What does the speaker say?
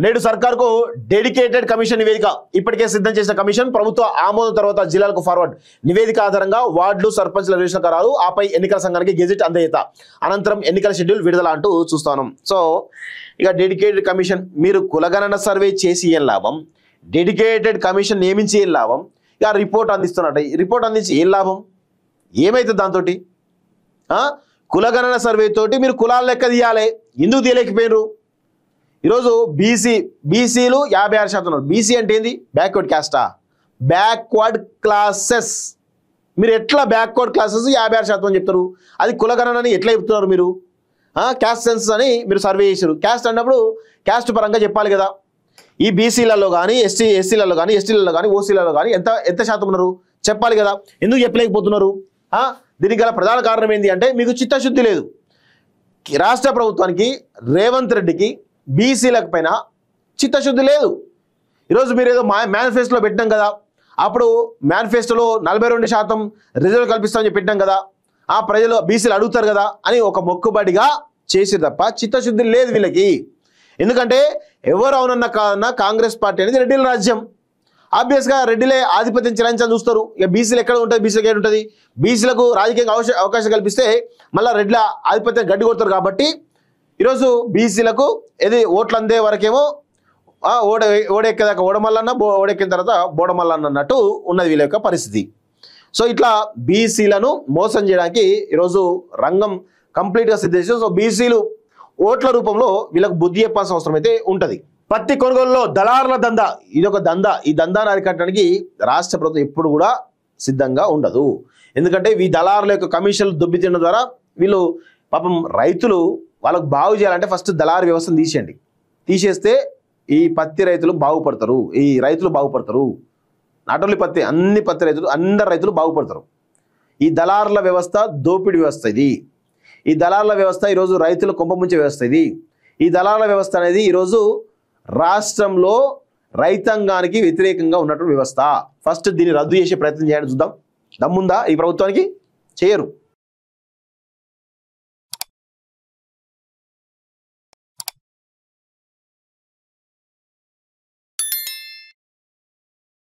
నేడు సర్కార్కు dedicated commission నివేదిక ఇప్పటికే సిద్ధం చేసిన కమిషన్ ప్రభుత్వ ఆమోదం తర్వాత జిల్లాలకు ఫార్వర్డ్. నివేదిక ఆధారంగా వార్డులు సర్పంచ్ల రిజిస్ట్రేషన్ ఖరారు, ఆపై ఎన్నికల సంఘానికి గెజెట్ అందజేత, అనంతరం ఎన్నికల షెడ్యూల్ విడుదల అంటూ చూస్తాను. సో ఇక డెడికేటెడ్ కమిషన్, మీరు కులగణన సర్వే చేసి ఏం లాభం, డెడికేటెడ్ కమిషన్ నియమించి ఏం లాభం, ఇక రిపోర్ట్ అందిస్తున్నట్టు రిపోర్ట్ అందించి ఏం లాభం, ఏమైతుంది దాంతో? కులగణన సర్వే తోటి మీరు కులాల లెక్క తీయాలి, ఎందుకు తీయలేకపోయినారు? ఈరోజు బీసీలు 56% ఉన్నారు. బీసీ అంటే ఏంది? బ్యాక్వర్డ్ క్యాస్టా? Backward classes. మీరు ఎట్లా బ్యాక్వర్డ్ క్లాసెస్ 56% అని చెప్తారు? అది కులగణనని ఎట్లా చెప్తున్నారు మీరు? క్యాస్ట్ సెన్సస్ అని మీరు సర్వే చేశారు. క్యాస్ట్ అన్నప్పుడు క్యాస్ట్ పరంగా చెప్పాలి కదా. ఈ బీసీలలో కానీ ఎస్సీలలో కానీ ఎస్టీలలో కానీ ఓసీలలో కానీ ఎంత శాతం ఉన్నారు చెప్పాలి కదా. ఎందుకు చెప్పలేకపోతున్నారు? దీనికి గల ప్రధాన కారణం ఏంటి అంటే మీకు చిత్తశుద్ధి లేదు. రాష్ట్ర ప్రభుత్వానికి, రేవంత్ రెడ్డికి బీసీలకు పైన చిత్తశుద్ధి లేదు. ఈరోజు మీరు ఏదో మేనిఫెస్టోలో పెట్టినాం కదా, అప్పుడు మేనిఫెస్టోలో 42% రిజర్వ్ కల్పిస్తామని చెప్పి పెట్టినాం కదా, ఆ ప్రజలు బీసీలు అడుగుతారు కదా అని ఒక మొక్కుబడిగా చేసి తప్ప చిత్తశుద్ధి లేదు వీళ్ళకి. ఎందుకంటే ఎవరు అవునన్నా కాదన్నా కాంగ్రెస్ పార్టీ అనేది రెడ్డిల రాజ్యం. ఆబ్వియస్గా రెడ్డిలే ఆధిపత్యం చెలాయించాలని చూస్తారు. ఇక బీసీలు ఎక్కడ ఉంటుంది? బీసీలకు ఏడు ఉంటుంది? బీసీలకు రాజకీయంగా అవకాశం కల్పిస్తే మళ్ళీ రెడ్ల ఆధిపత్యం గడ్డి కొడతారు. కాబట్టి ఈరోజు బీసీలకు ఏది ఓట్లు అందే వరకేమో ఓడెక్కేదాకా ఓడమల్లన్న, ఓడెక్కిన తర్వాత బోడమల్లన్న అన్నట్టు ఉన్నది వీళ్ళ యొక్క పరిస్థితి. సో ఇట్లా బీసీలను మోసం చేయడానికి ఈరోజు రంగం కంప్లీట్గా సిద్ధం. సో బీసీలు ఓట్ల రూపంలో వీళ్ళకు బుద్ధి చెప్పాల్సిన అవసరం అయితే ఉంటుంది. పత్తి కొనుగోలులో దళారుల దందా, ఇది ఒక దందా. ఈ దందాను అరికట్టడానికి రాష్ట్ర ప్రభుత్వం ఎప్పుడు కూడా సిద్ధంగా ఉండదు. ఎందుకంటే ఈ దళారుల యొక్క కమిషన్లు దొబ్బి తినడం ద్వారా వీళ్ళు పాపం రైతులు వాళ్ళకు బాగు చేయాలంటే ఫస్ట్ దళారు వ్యవస్థను తీసేస్తే ఈ పత్తి రైతులు బాగుపడతారు, ఈ రైతులు బాగుపడతారు. నాట్ ఓన్లీ పత్తి, అన్ని పత్తి రైతులు, అందరు రైతులు బాగుపడతారు. ఈ దళారుల వ్యవస్థ దోపిడీ వ్యవస్థ ఇది. ఈ దళారుల వ్యవస్థ ఈరోజు రైతులు కొంపముంచే వ్యవస్థ ఇది. ఈ దళారుల వ్యవస్థ అనేది ఈరోజు రాష్ట్రంలో రైతాంగానికి వ్యతిరేకంగా ఉన్నటువంటి వ్యవస్థ. ఫస్ట్ దీన్ని రద్దు చేసే ప్రయత్నం చేయాలని చూద్దాం. దమ్ముందా ఈ ప్రభుత్వానికి? చేయరు.